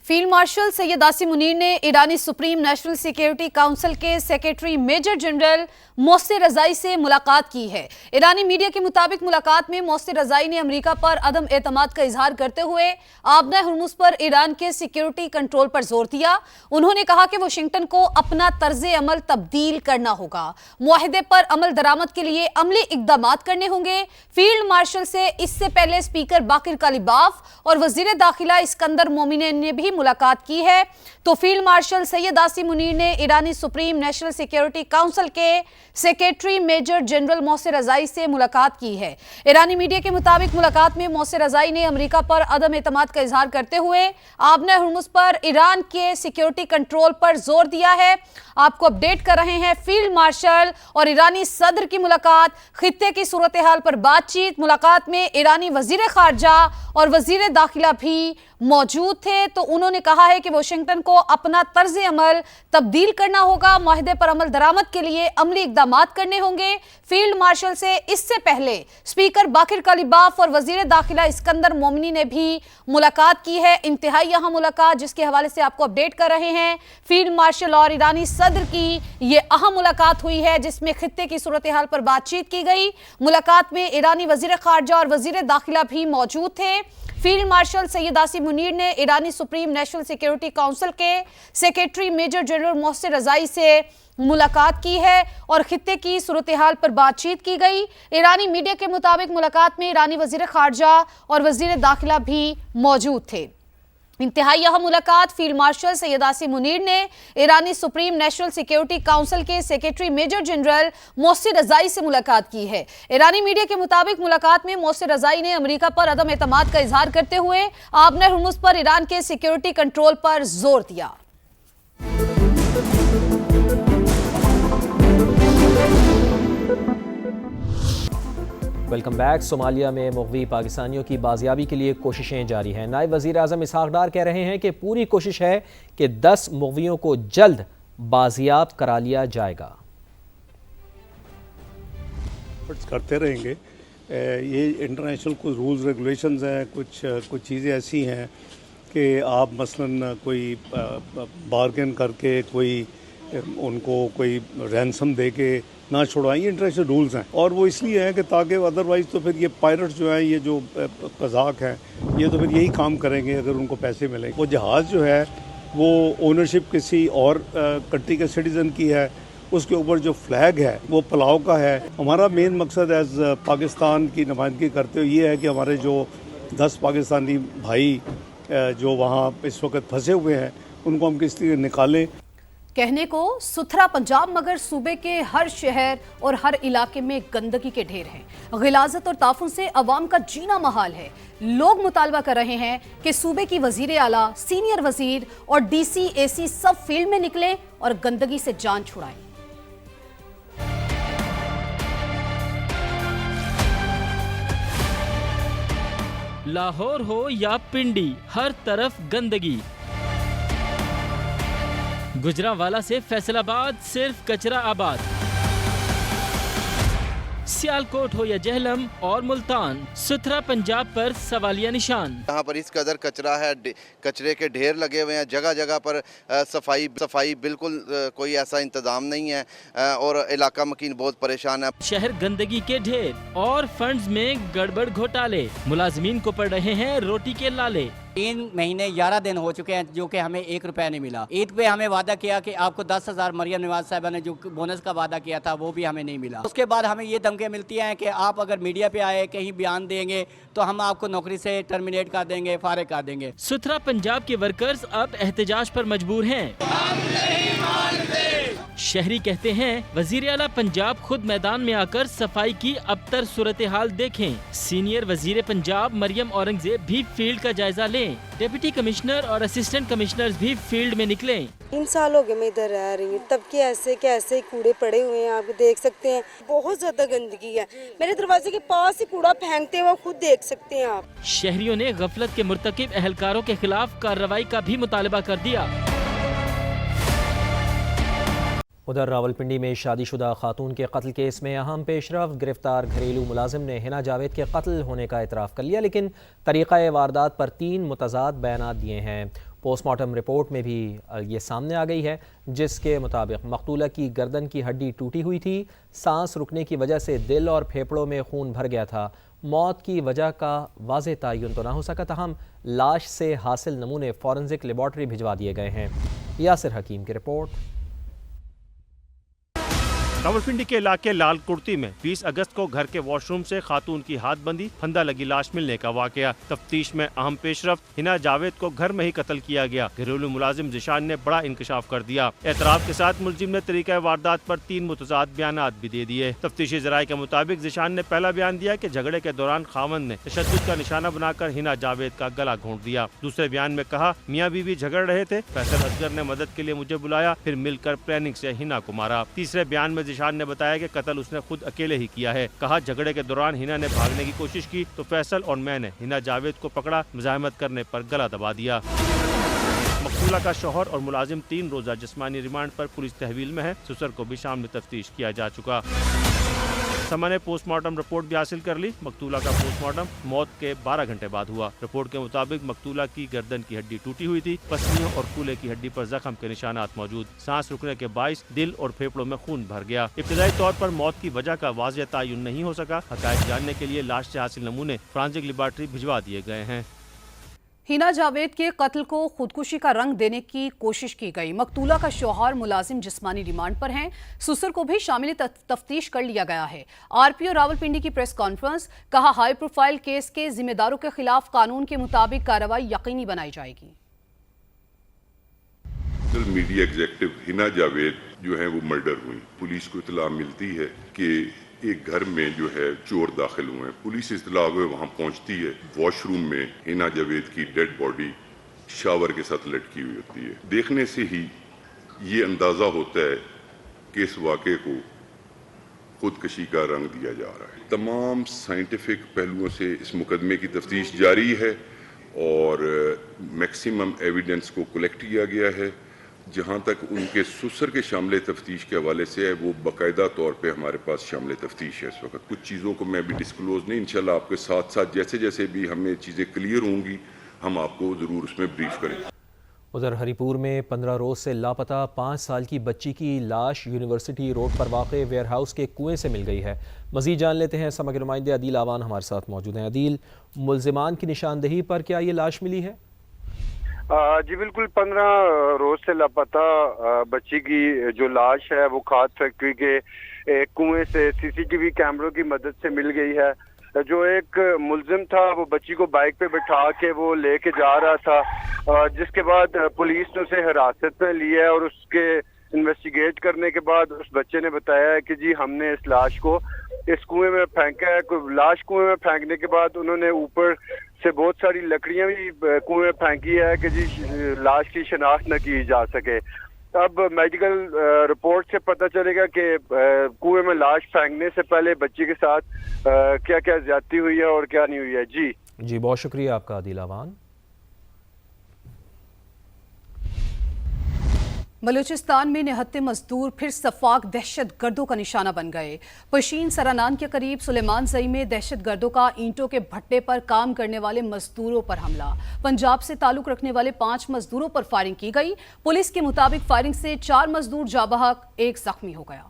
Field marshal Syed Asim Munir ने ईरानी supreme national security council के secretary major general Mohsin रजाई से मुलाकात की है। ईरानी मीडिया के मुताबिक मुलाकात में मोहसिन रजाई ने अमेरिका पर अदम एतमाद का इजहार करते हुए आबना हुर्मुज पर ईरान के सिक्योरिटी कंट्रोल पर जोर दिया। उन्होंने कहा कि वाशिंगटन को अपना तर्ज अमल तब्दील करना होगा, मुआहिदे पर अमल दरामद के लिए अमली इकदाम करने होंगे। फील्ड मार्शल से इससे पहले स्पीकर बाकिर कालिबाफ और वजीर दाखिला इस्कंदर मोमिन ने भी मुलाकात की है। तो फील्ड मार्शल सैयद आसिम मुनीर ने ईरानी सुप्रीम नेशनल सिक्योरिटी काउंसिल के सेक्रेटरी मेजर जनरल मोहसिन रजाई से मुलाकात की है। ईरानी मीडिया के मुताबिक मुलाकात में मोहसिन रजाई ने अमेरिका पर अदम एतमाद का इजहार करते हुए आबना हुर्मुज पर ईरान के सिक्योरिटी कंट्रोल पर जोर दिया है। आपको अपडेट कर रहे हैं फील्ड मार्शल और ईरानी सदर की मुलाकात, खित्ते की सूरत हाल पर बातचीत। मुलाकात में ईरानी वजीर खारजा और वजीर दाखिला भी मौजूद थे। तो उन्होंने कहा है कि वाशिंगटन को अपना तर्ज अमल तब्दील करना होगा, मुआहिदे पर अमल दरामद के लिए अमली इकदाम करने होंगे। फील्ड मार्शल से इससे पहले स्पीकर बाकिर कालिबाफ और वजीर दाखिला इस्कंदर मोमिनी ने भी मुलाकात की है। इंतहाई अहम मुलाकात जिसके हवाले से आपको अपडेट कर रहे हैं। फील्ड मार्शल और ईरानी सदर की ये अहम मुलाकात हुई है जिसमें खित्ते की सूरत हाल पर बातचीत की गई। मुलाकात में ईरानी वजीर खारजा और वजीर दाखिला भी मौजूद थे। फील्ड मार्शल सैयद आसिम मुनीर ने ईरानी सुप्रीम नेशनल सिक्योरिटी काउंसिल के सेक्रेटरी मेजर जनरल मोहसिन रजाई से मुलाकात की है और खित्ते की सूरत हाल पर बातचीत की गई। ईरानी मीडिया के मुताबिक मुलाकात में ईरानी वजीर खारजा और वजीर दाखिला भी मौजूद थे। इंतहाई अहम मुलाकात फील्ड मार्शल सैयद आसिम मुनीर ने ईरानी सुप्रीम नेशनल सिक्योरिटी काउंसिल के सेक्रेटरी मेजर जनरल मोहसिन रजाई से मुलाकात की है। ईरानी मीडिया के मुताबिक मुलाकात में मोहसिन रजाई ने अमेरिका पर अदम एतमाद का इजहार करते हुए आबना हुर्मुज पर ईरान के सिक्योरिटी कंट्रोल पर जोर दिया। Welcome back. सोमालिया में मुग़वी पाकिस्तानियों की बाजियाबी के लिए कोशिशें जारी हैं। नायब वज़ीर आज़म इसहाक़ डार कह रहे हैं कि पूरी कोशिश है कि 10 मुग़वियों को जल्द बाजियाब करा लिया जाएगा। करते रहेंगे। ये इंटरनेशनल कुछ रूल्स रेगुलेशंस हैं, कुछ चीज़ें ऐसी हैं कि आप मसलन कोई बार्गेन करके कोई उनको कोई रैंसम दे के ना छुड़वाएं। ये इंटरनेशनल रूल्स हैं और वो इसलिए हैं कि ताकि अदरवाइज़ तो फिर ये पायलट्स जो हैं, ये जो कज़ाक हैं, ये तो फिर यही काम करेंगे अगर उनको पैसे मिलेंगे। वो जहाज़ जो है वो ओनरशिप किसी और कंट्री के सिटीज़न की है, उसके ऊपर जो फ्लैग है वो पलाव का है। हमारा मेन मकसद एज पाकिस्तान की नुमाइंदगी करते हुए ये है कि हमारे जो 10 पाकिस्तानी भाई जो वहाँ इस वक्त फंसे हुए हैं उनको हम किस तरह निकालें। कहने को सुथरा पंजाब, मगर सूबे के हर शहर और हर इलाके में गंदगी के ढेर हैं। गिलाजत और ताफुन से अवाम का जीना महाल है। लोग मुतालबा कर रहे हैं कि सूबे की वजीर आला, सीनियर वजीर और डीसी एसी सब फील्ड में निकले और गंदगी से जान छुड़ाएं। लाहौर हो या पिंडी, हर तरफ गंदगी। गुजरांवाला से फैसलाबाद सिर्फ कचरा आबाद। सियालकोट हो या जहलम और मुल्तान, सुथरा पंजाब पर सवालिया निशान। यहाँ पर इस कदर कचरा है, कचरे के ढेर लगे हुए हैं, जगह जगह पर सफाई बिल्कुल कोई ऐसा इंतजाम नहीं है और इलाका मकीन बहुत परेशान है। शहर गंदगी के ढेर और फंड्स में गड़बड़ घोटाले, मुलाजमीन को पड़ रहे हैं रोटी के लाले। 3 महीने 11 दिन हो चुके हैं जो कि हमें 1 रुपया नहीं मिला। ईद पे हमें वादा किया कि आपको 10,000 मरियम नवाज साहिबा ने जो बोनस का वादा किया था वो भी हमें नहीं मिला। उसके बाद हमें ये धमकियाँ मिलती हैं कि आप अगर मीडिया पे आए, कहीं बयान देंगे तो हम आपको नौकरी से टर्मिनेट कर देंगे, फारिग कर देंगे। सुथरा पंजाब के वर्कर्स अब एहतजाज पर मजबूर हैं। शहरी कहते हैं वजीर आला पंजाब खुद मैदान में आकर सफाई की अबतर सूरत हाल देखें। सीनियर वजीर पंजाब मरियम औरंगजेब भी फील्ड का जायजा लें। डिप्टी कमिश्नर और असिस्टेंट कमिश्नर्स भी फील्ड में निकले। 3 साल हो गए मैं इधर रह रही हूँ, तब के ऐसे कूड़े पड़े हुए हैं, आप देख सकते हैं। बहुत ज्यादा गंदगी है, मेरे दरवाजे के पास ही कूड़ा फेंकते हैं, वो खुद देख सकते हैं आप। शहरियों ने गफलत के मुर्तकिब एहलकारों के खिलाफ कार्रवाई का भी मुतालबा कर दिया। ادھر راولپنڈی میں شادی شدہ خاتون کے قتل کیس میں اہم پیش رفت، گرفتار گھریلو ملازم نے حنا جاوید کے قتل ہونے کا اعتراف کر لیا، لیکن طریقہ واردات پر 3 متضاد بیانات دیے ہیں۔ پوسٹ مارٹم رپورٹ میں بھی یہ سامنے آ گئی ہے، جس کے مطابق مقتولہ کی گردن کی ہڈی ٹوٹی ہوئی تھی، سانس رکنے کی وجہ سے دل اور پھیپھڑوں میں خون بھر گیا تھا۔ موت کی وجہ کا واضح تعین تو نہ ہو سکا، تاہم لاش سے حاصل نمونے فورنزک لیبارٹری بھجوا دیے گئے ہیں۔ یاسر حکیم کی رپورٹ۔ راولپنڈی کے علاقے لال کرتی میں 20 اگست کو گھر کے واش روم سے خاتون کی ہاتھ بندی پھندہ لگی لاش ملنے کا واقعہ۔ تفتیش میں اہم پیش رفت، حنا جاوید کو گھر میں ہی قتل کیا گیا۔ گھریلو ملازم ذیشان نے بڑا انکشاف کر دیا۔ اعتراف کے ساتھ ملزم نے طریقہ واردات پر 3 متضاد بیانات بھی دے دیے۔ تفتیشی ذرائع کے مطابق ذیشان نے پہلا بیان دیا کہ جھگڑے کے دوران خاوند نے تشدد کا نشانہ بنا کر حنا جاوید کا گلا گھونٹ دیا۔ دوسرے بیان میں کہا، میاں بیوی جھگڑ رہے تھے، فیصل اصغر نے مدد کے لیے مجھے بلایا، پھر مل کر پلاننگ سے حنا کو مارا۔ تیسرے بیان میں ذیشان نے بتایا کہ قتل اس نے خود اکیلے ہی کیا ہے۔ کہا، جھگڑے کے دوران حنا نے بھاگنے کی کوشش کی تو فیصل اور میں نے حنا جاوید کو پکڑا، مزاحمت کرنے پر گلا دبا دیا۔ مقتولہ کا شوہر اور ملازم 3 روزہ جسمانی ریمانڈ پر پولیس تحویل میں ہے۔ سسر کو بھی شام میں تفتیش کیا جا چکا۔ سما نے پوسٹ مارٹم رپورٹ بھی حاصل کر لی۔ مقتولہ کا پوسٹ مارٹم موت کے 12 گھنٹے بعد ہوا۔ رپورٹ کے مطابق مقتولہ کی گردن کی ہڈی ٹوٹی ہوئی تھی، پسلیوں اور کولے کی ہڈی پر زخم کے نشانات موجود، سانس رکنے کے باعث دل اور پھیپھڑوں میں خون بھر گیا۔ ابتدائی طور پر موت کی وجہ کا واضح تعین نہیں ہو سکا۔ حقائق جاننے کے لیے لاش سے حاصل نمونے فورنزک لیبارٹری بھجوا دیے گئے ہیں۔ حنا جاوید کے قتل کو خودکشی کا رنگ دینے کی کوشش کی گئی۔ مقتولہ کا شوہر ملازم جسمانی ریمانڈ پر ہیں، سسر کو بھی شامل تفتیش کر لیا گیا ہے۔ آر پی او راولپنڈی کی پریس کانفرنس، کہا ہائی پروفائل کیس کے ذمہ داروں کے خلاف قانون کے مطابق کارروائی یقینی بنائی جائے گی۔ میڈیا ایگزیکٹو حنا جاوید جو ہیں وہ مرڈر ہوئی۔ پولیس کو اطلاع ملتی ہے کہ ایک گھر میں جو ہے چور داخل ہوئے ہیں۔ پولیس اطلاع ہوئے وہاں پہنچتی ہے، واش روم میں حنا جاوید کی ڈیڈ باڈی شاور کے ساتھ لٹکی ہوئی ہوتی ہے۔ دیکھنے سے ہی یہ اندازہ ہوتا ہے کہ اس واقعے کو خودکشی کا رنگ دیا جا رہا ہے۔ تمام سائنٹیفک پہلوؤں سے اس مقدمے کی تفتیش جاری ہے اور میکسیمم ایویڈنس کو کلیکٹ کیا گیا ہے۔ جہاں تک ان کے سسر کے شامل تفتیش کے حوالے سے ہے، وہ باقاعدہ طور پہ ہمارے پاس شامل تفتیش ہے اس وقت۔ کچھ چیزوں کو میں بھی ڈسکلوز نہیں، انشاءاللہ آپ کے ساتھ ساتھ جیسے جیسے بھی ہمیں چیزیں کلیئر ہوں گی ہم آپ کو ضرور اس میں بریف کریں گے۔ ادھر ہری پور میں 15 روز سے لاپتہ 5 سال کی بچی کی لاش یونیورسٹی روڈ پر واقع ویئر ہاؤس کے کنویں سے مل گئی ہے۔ مزید جان لیتے ہیں، سما کے نمائندے عدیل آوان ہمارے ساتھ موجود ہیں۔ عدیل، ملزمان کی نشاندہی پر کیا یہ لاش ملی ہے؟ جی بالکل، 15 روز سے لاپتہ بچی کی جو لاش ہے وہ کھاد فیکٹری کے ایک کنویں سے CCTV کیمروں کی مدد سے مل گئی ہے۔ جو ایک ملزم تھا وہ بچی کو بائک پہ بٹھا کے وہ لے کے جا رہا تھا، جس کے بعد پولیس نے اسے حراست میں لیا اور اس کے انویسٹیگیٹ کرنے کے بعد اس بچے نے بتایا ہے کہ جی ہم نے اس لاش کو اس کنویں میں پھینکا ہے۔ لاش کنویں میں پھینکنے کے بعد انہوں نے اوپر سے بہت ساری لکڑیاں بھی کنویں میں پھینکی ہے کہ جی لاش کی شناخت نہ کی جا سکے۔ اب میڈیکل رپورٹ سے پتہ چلے گا کہ کنویں میں لاش پھینکنے سے پہلے بچی کے ساتھ کیا کیا زیادتی ہوئی ہے اور کیا نہیں ہوئی ہے۔ جی بہت شکریہ آپ کا عدیل آوان۔ بلوچستان میں نہتے مزدور پھر صفاق دہشت گردوں کا نشانہ بن گئے۔ پشین سرانان کے قریب سلیمان زئی میں دہشت گردوں کا اینٹوں کے بھٹے پر کام کرنے والے مزدوروں پر حملہ۔ پنجاب سے تعلق رکھنے والے 5 مزدوروں پر فائرنگ کی گئی۔ پولیس کے مطابق فائرنگ سے 4 مزدور جاں بحق، 1 زخمی ہو گیا۔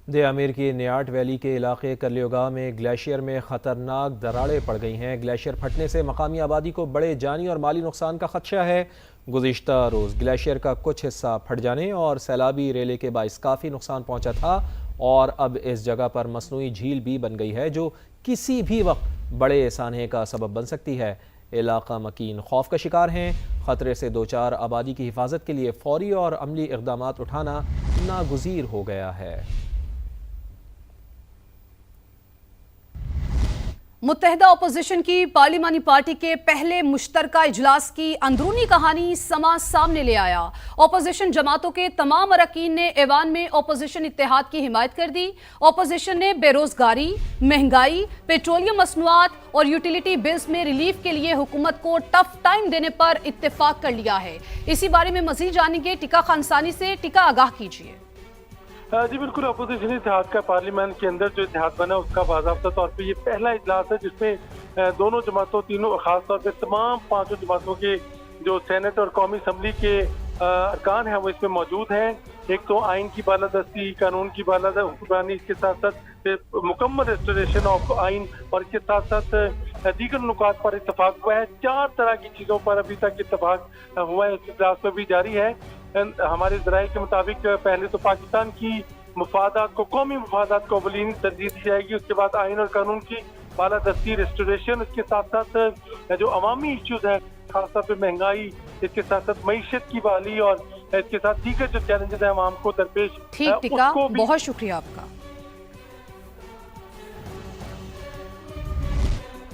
دے امیر کی نیاٹ ویلی کے علاقے کرلیوگا میں گلیشیئر میں خطرناک دراڑیں پڑ گئی ہیں۔ گلیشیئر پھٹنے سے مقامی آبادی کو بڑے جانی اور مالی نقصان کا خدشہ ہے۔ گزشتہ روز گلیشیئر کا کچھ حصہ پھٹ جانے اور سیلابی ریلے کے باعث کافی نقصان پہنچا تھا، اور اب اس جگہ پر مصنوعی جھیل بھی بن گئی ہے جو کسی بھی وقت بڑے سانحے کا سبب بن سکتی ہے۔ علاقہ مکین خوف کا شکار ہیں۔ خطرے سے دوچار آبادی کی حفاظت کے لیے فوری اور عملی اقدامات اٹھانا ناگزیر ہو گیا ہے۔ मुत्तहिदा अपोजिशन की पार्लिमानी पार्टी के पहले मुश्तरका इजलास की अंदरूनी कहानी समाज सामने ले आया। अपोजिशन जमातों के तमाम अरकान ने ऐवान में अपोजिशन इत्तेहाद की हिमायत कर दी। अपोजिशन ने बेरोजगारी, महंगाई, पेट्रोलियम मसनूआत और यूटिलिटी बिल्स में रिलीफ के लिए हुकूमत को टफ टाइम देने पर इत्तेफाक कर लिया है। इसी बारे में मजीद जानेंगे टिका खानसानी से। टिका, आगाह कीजिए। जी बिल्कुल, अपोजिशन इत्तेहाद का पार्लियामेंट के अंदर जो इत्तेहाद बना उसका बाज़ाब्ता तौर पे ये पहला इजलास है जिसमें दोनों जमातों, तीनों खास तौर पे तमाम पांचों जमातों के जो सेनेट और कौमी असम्बली के अरकान हैं वो इसमें मौजूद हैं। एक तो आइन की बालादस्ती, कानून की हुक्मरानी, इसके साथ साथ मुकम्मल रेस्टोरेशन ऑफ आइन और इसके साथ साथ दीगर नुकात पर इत्तफाक हुआ है। 4 तरह की चीज़ों पर अभी तक इत्तफाक हुआ है, इस इजलास में भी जारी है। हमारे ज़राए के मुताबिक पहले तो पाकिस्तान की मुफादात को, कौमी मुफादात को अवलीन तरजीह दी जाएगी, उसके बाद आइन और कानून की बालादस्ती, रेस्टोरेशन, इसके साथ साथ जो अवामी इश्यूज हैं खासतौर पे महंगाई, इसके साथ साथ मईशत की बहाली और इसके साथ दीगर जो चैलेंजेस हैं आवाम को दरपेश। ठीक टिका, बहुत शुक्रिया आपका।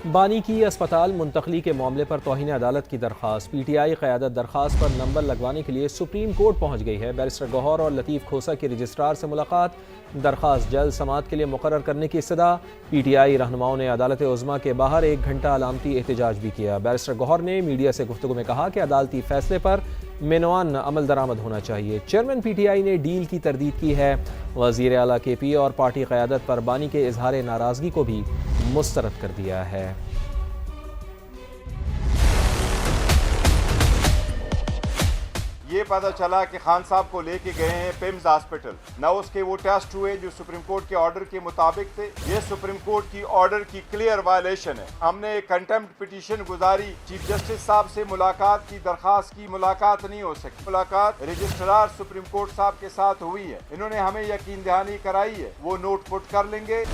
बानी की अस्पताल मुंतकली के मामले पर तौहीन अदालत की दरख्वास्त। पीटीआई क़यादत दरख्वास्त पर नंबर लगवाने के लिए सुप्रीम कोर्ट पहुंच गई है। बैरिस्टर गौहर और लतीफ़ खोसा की रजिस्ट्रार से मुलाकात, दरख्वास्त जल्द समाअत के लिए मुकर्रर करने की इस्तदा। पीटीआई रहनुमाओं ने अदालत उज़्मा के बाहर 1 घंटा अलामती एहतजाज भी किया। बैरिस्टर गौहर ने मीडिया से गुफ्तगू में कहा कि अदालती फैसले पर मेनवान अमल दरामद होना चाहिए। चेयरमैन पीटीआई ने डील की तरदीद की है। वज़ीर आला केपी और पार्टी क़यादत पर बानी के इजहार नाराज़गी को भी मुस्तरद कर दिया है। ये पता चला कि खान साहब को लेके गए हैं पिम्स हॉस्पिटल, न उसके वो टेस्ट हुए जो सुप्रीम कोर्ट के ऑर्डर के मुताबिक थे। ये सुप्रीम कोर्ट की ऑर्डर की क्लियर वायलेशन है। हमने एक कंटेम्प्ट पिटीशन गुजारी, चीफ जस्टिस साहब से मुलाकात की दरखास्त की, मुलाकात नहीं हो सकी। मुलाकात रजिस्ट्रार सुप्रीम कोर्ट साहब के साथ हुई है, इन्होंने हमें यकीन दहानी कराई है, वो नोट पुट कर लेंगे।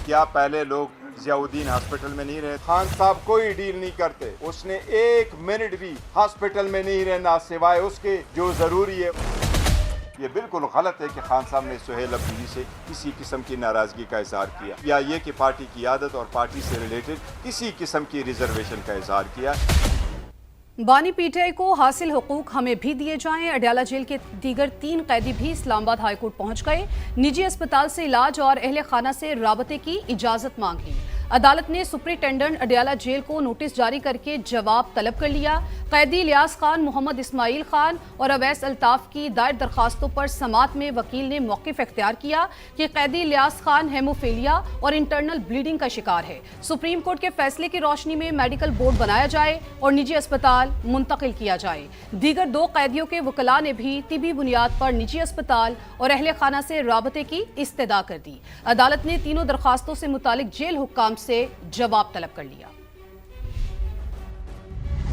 क्या पहले लोग जियाउद्दीन हॉस्पिटल में नहीं रहे? खान साहब कोई डील नहीं करते, उसने 1 मिनट भी हॉस्पिटल में नहीं रहना सिवाय उसके जो जरूरी है। ये बिल्कुल गलत है कि खान साहब ने सुहेल अब्दुल्ली से किसी किस्म की नाराजगी का इजहार किया या ये कि पार्टी की आदत और पार्टी से रिलेटेड किसी किस्म की रिजर्वेशन का इजहार किया। बानी पीटीआई को हासिल हुकूक हमें भी दिए जाएं। अडयाला जेल के दीगर 3 कैदी भी इस्लामाबाद हाईकोर्ट पहुंच गए। निजी अस्पताल से इलाज और अहले खाना से राबते की इजाजत मांग ली। अदालत ने सुपरिटेंडेंट अडयाला जेल को नोटिस जारी करके जवाब तलब कर लिया। कैदी इलियास खान, मोहम्मद इस्माइल खान और अवैस अल्ताफ की दायर दरखास्तों पर समाअत में वकील ने मौक़िफ़ इख्तियार किया कि कैदी इलियास खान हेमोफीलिया और इंटरनल ब्लीडिंग का शिकार है। सुप्रीम कोर्ट के फैसले की रोशनी में मेडिकल बोर्ड बनाया जाए और निजी अस्पताल मुंतकिल किया जाए। दीगर 2 कैदियों के वकला ने भी तिबी बुनियाद पर निजी अस्पताल और अहले खाना से राबते की इस्तदा कर दी। अदालत ने तीनों दरखास्तों से मुतालिक जेल हुक्काम से जवाब तलब कर लिया।